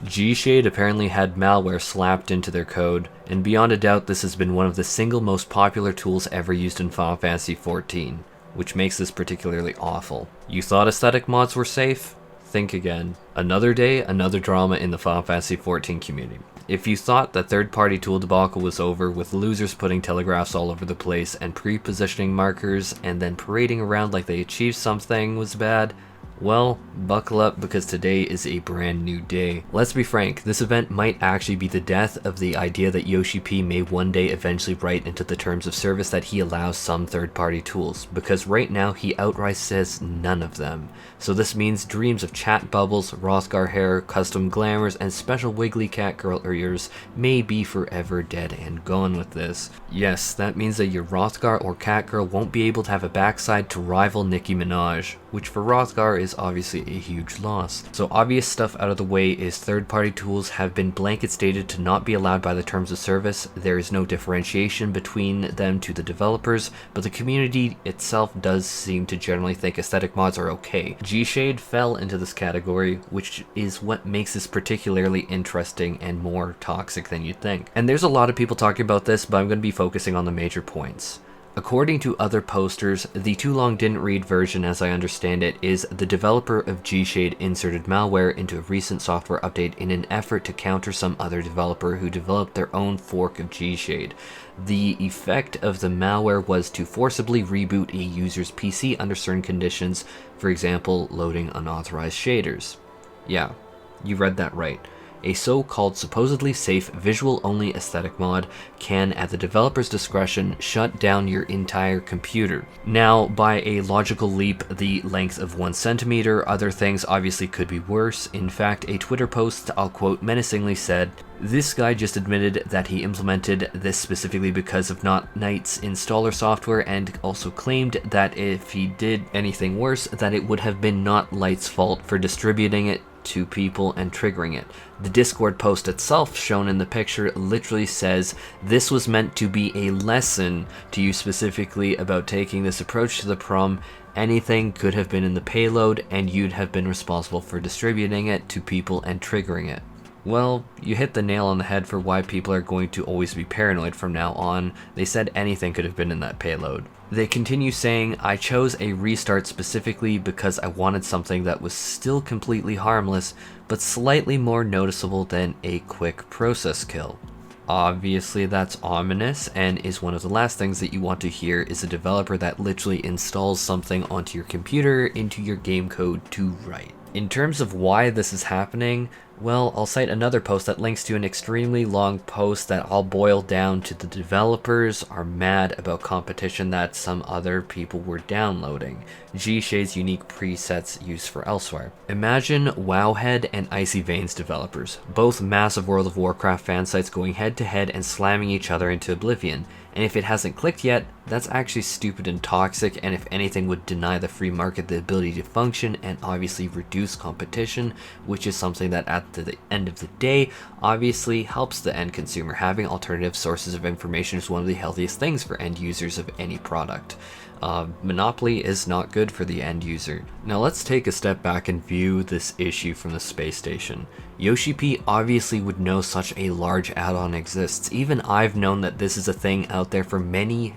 GShade apparently had malware slapped into their code, and beyond a doubt this has been one of the single most popular tools ever used in Final Fantasy XIV, which makes this particularly awful. You thought aesthetic mods were safe? Think again. Another day, another drama in the Final Fantasy XIV community. If you thought the third-party tool debacle was over, with losers putting telegraphs all over the place and pre-positioning markers and then parading around like they achieved something was bad, well, buckle up because today is a brand new day. Let's be frank, this event might actually be the death of the idea that Yoshi P may one day eventually write into the terms of service that he allows some third-party tools, because right now he outright says none of them. So this means dreams of chat bubbles, Rothgar hair, custom glamours, and special wiggly cat girl ears may be forever dead and gone with this. Yes, that means that your Rothgar or cat girl won't be able to have a backside to rival Nicki Minaj, which for Rothgar is obviously a huge loss. So obvious stuff out of the way is third-party tools have been blanket stated to not be allowed by the terms of service. There is no differentiation between them to the developers, but the community itself does seem to generally think aesthetic mods are okay. GShade fell into this category, which is what makes this particularly interesting and more toxic than you'd think. And there's a lot of people talking about this, but I'm going to be focusing on the major points. According to other posters, the too long didn't read version, as I understand it, is the developer of GShade inserted malware into a recent software update in an effort to counter some other developer who developed their own fork of GShade. The effect of the malware was to forcibly reboot a user's PC under certain conditions, for example, loading unauthorized shaders. Yeah, you read that right. A so-called supposedly safe visual-only aesthetic mod can, at the developer's discretion, shut down your entire computer. Now, by a logical leap, the length of 1 centimeter, other things obviously could be worse. In fact, a Twitter post, I'll quote, menacingly said, "This guy just admitted that he implemented this specifically because of not Knight's installer software, and also claimed that if he did anything worse, that it would have been not Light's fault for distributing it to people and triggering it." The Discord post itself, shown in the picture, literally says, "This was meant to be a lesson to you specifically about taking this approach to the problem. Anything could have been in the payload and you'd have been responsible for distributing it to people and triggering it." Well, you hit the nail on the head for why people are going to always be paranoid from now on. They said anything could have been in that payload. They continue saying, "I chose a restart specifically because I wanted something that was still completely harmless, but slightly more noticeable than a quick process kill." Obviously that's ominous, and is one of the last things that you want to hear is a developer that literally installs something onto your computer into your game code to write. In terms of why this is happening, well, I'll cite another post that links to an extremely long post that I'll boil down to the developers are mad about competition that some other people were downloading. GShade's unique presets used for elsewhere. Imagine Wowhead and Icy Veins developers, both massive World of Warcraft fan sites going head to head and slamming each other into oblivion. And if it hasn't clicked yet, that's actually stupid and toxic, and if anything would deny the free market the ability to function and obviously reduce competition, which is something that at the end of the day obviously helps the end consumer. Having alternative sources of information is one of the healthiest things for end users of any product. Monopoly is not good for the end user. Now let's take a step back and view this issue from the space station. Yoshi P obviously would know such a large add-on exists. Even I've known that this is a thing out there for many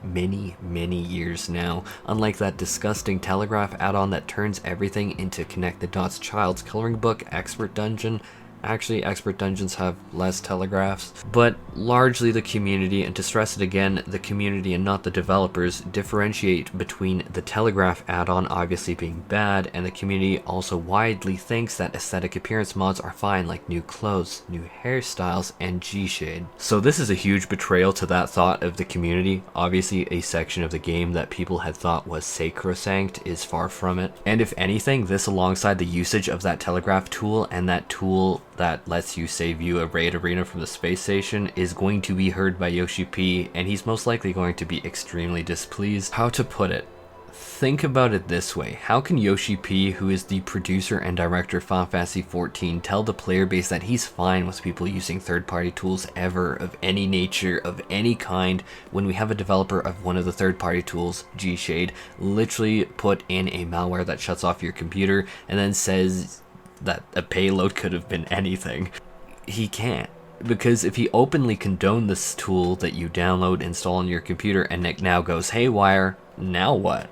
years now. Unlike that disgusting Telegraph add-on that turns everything into Connect the Dots Child's Coloring Book Expert Dungeon. Actually, expert dungeons have less telegraphs, but largely the community, and to stress it again, the community and not the developers, differentiate between the telegraph add-on obviously being bad, and the community also widely thinks that aesthetic appearance mods are fine, like new clothes, new hairstyles, and GShade. So this is a huge betrayal to that thought of the community. Obviously, a section of the game that people had thought was sacrosanct is far from it. And if anything, this alongside the usage of that telegraph tool and that tool that lets you say view a raid arena from the space station is going to be heard by Yoshi P, and he's most likely going to be extremely displeased. How to put it? Think about it this way. How can Yoshi P, who is the producer and director of Final Fantasy XIV, tell the player base that he's fine with people using third-party tools ever, of any nature, of any kind, when we have a developer of one of the third-party tools, GShade, literally put in a malware that shuts off your computer and then says that a payload could have been anything? he can't. Because if he openly condoned this tool that you download, install on your computer, and it now goes haywire, now what?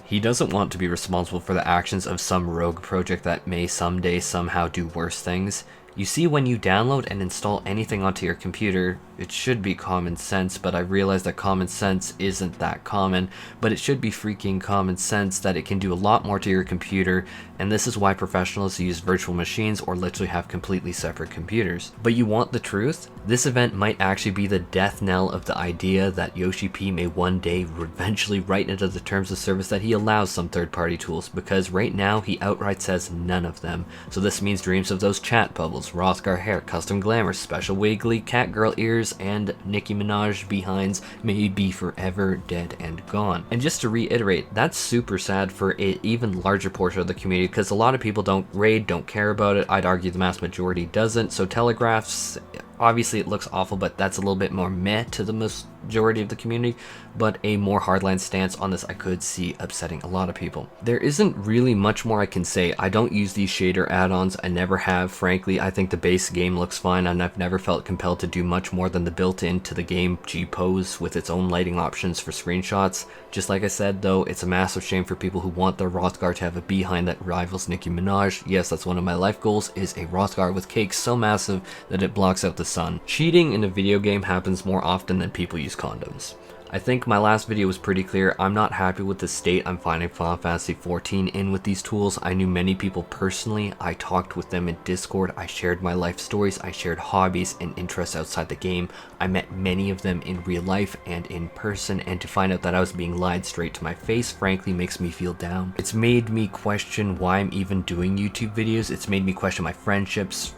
He doesn't want to be responsible for the actions of some rogue project that may someday somehow do worse things. You see, when you download and install anything onto your computer, it should be common sense, but I realize that common sense isn't that common, but it should be freaking common sense that it can do a lot more to your computer, and this is why professionals use virtual machines or literally have completely separate computers. But you want the truth? This event might actually be the death knell of the idea that Yoshi P may one day eventually write into the terms of service that he allows some third-party tools, because right now he outright says none of them. So this means dreams of those chat bubbles, Rothgar hair, custom glamour, special wiggly catgirl ears, and Nicki Minaj behinds may be forever dead and gone. And just to reiterate, that's super sad for an even larger portion of the community, because a lot of people don't raid, don't care about it. I'd argue the mass majority doesn't. So telegraphs, obviously it looks awful, but that's a little bit more meh to the majority of the community, but a more hardline stance on this I could see upsetting a lot of people. There isn't really much more I can say. I don't use these shader add-ons, I never have. Frankly, I think the base game looks fine, and I've never felt compelled to do much more than the built-in to the game G-Pose with its own lighting options for screenshots. Just like I said though, it's a massive shame for people who want their Rothgar to have a behind that rivals Nicki Minaj. Yes, that's one of my life goals, is a Rothgar with cake so massive that it blocks out the sun. Cheating in a video game happens more often than people use condoms. I think my last video was pretty clear. I'm not happy with the state I'm finding Final Fantasy XIV in with these tools. I knew many people personally. I talked with them in Discord. I shared my life stories. I shared hobbies and interests outside the game. I met many of them in real life and in person, and to find out that I was being lied straight to my face frankly makes me feel down. It's made me question why I'm even doing YouTube videos. It's made me question my friendships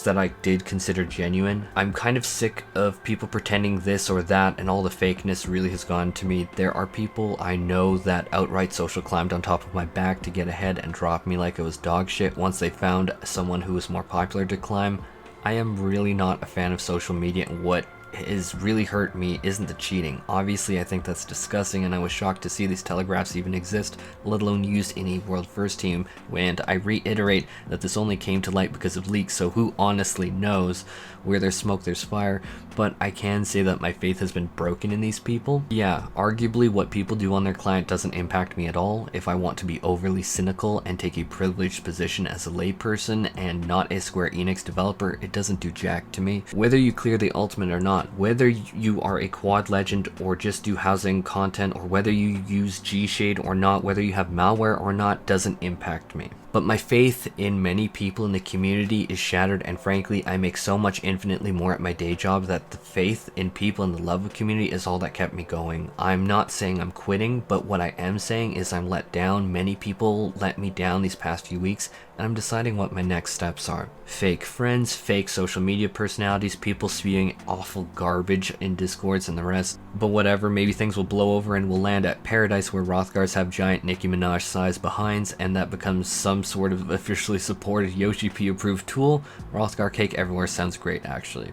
that I did consider genuine. I'm kind of sick of people pretending this or that, and all the fakeness really has gone to me. There are people I know that outright social climbed on top of my back to get ahead and drop me like it was dog shit once they found someone who was more popular to climb. I am really not a fan of social media, and what has really hurt me isn't the cheating. Obviously I think that's disgusting, and I was shocked to see these telegraphs even exist, let alone used in a World First team, and I reiterate that this only came to light because of leaks, so who honestly knows? Where there's smoke there's fire. But I can say that my faith has been broken in these people. Yeah, arguably what people do on their client doesn't impact me at all. If I want to be overly cynical and take a privileged position as a layperson and not a Square Enix developer, it doesn't do jack to me. Whether you clear the ultimate or not, whether you are a quad legend or just do housing content, or whether you use GShade or not, whether you have malware or not, doesn't impact me. But my faith in many people in the community is shattered, and frankly I make so much infinitely more at my day job that the faith in people and the love of community is all that kept me going. I'm not saying I'm quitting, but what I am saying is I'm let down. Many people let me down these past few weeks, and I'm deciding what my next steps are. Fake friends, fake social media personalities, people spewing awful garbage in Discords and the rest. But whatever, maybe things will blow over and we'll land at paradise where Rothgars have giant Nicki Minaj sized behinds, and that becomes some sort of officially supported Yoshi P approved tool. Rothgar cake everywhere sounds great actually.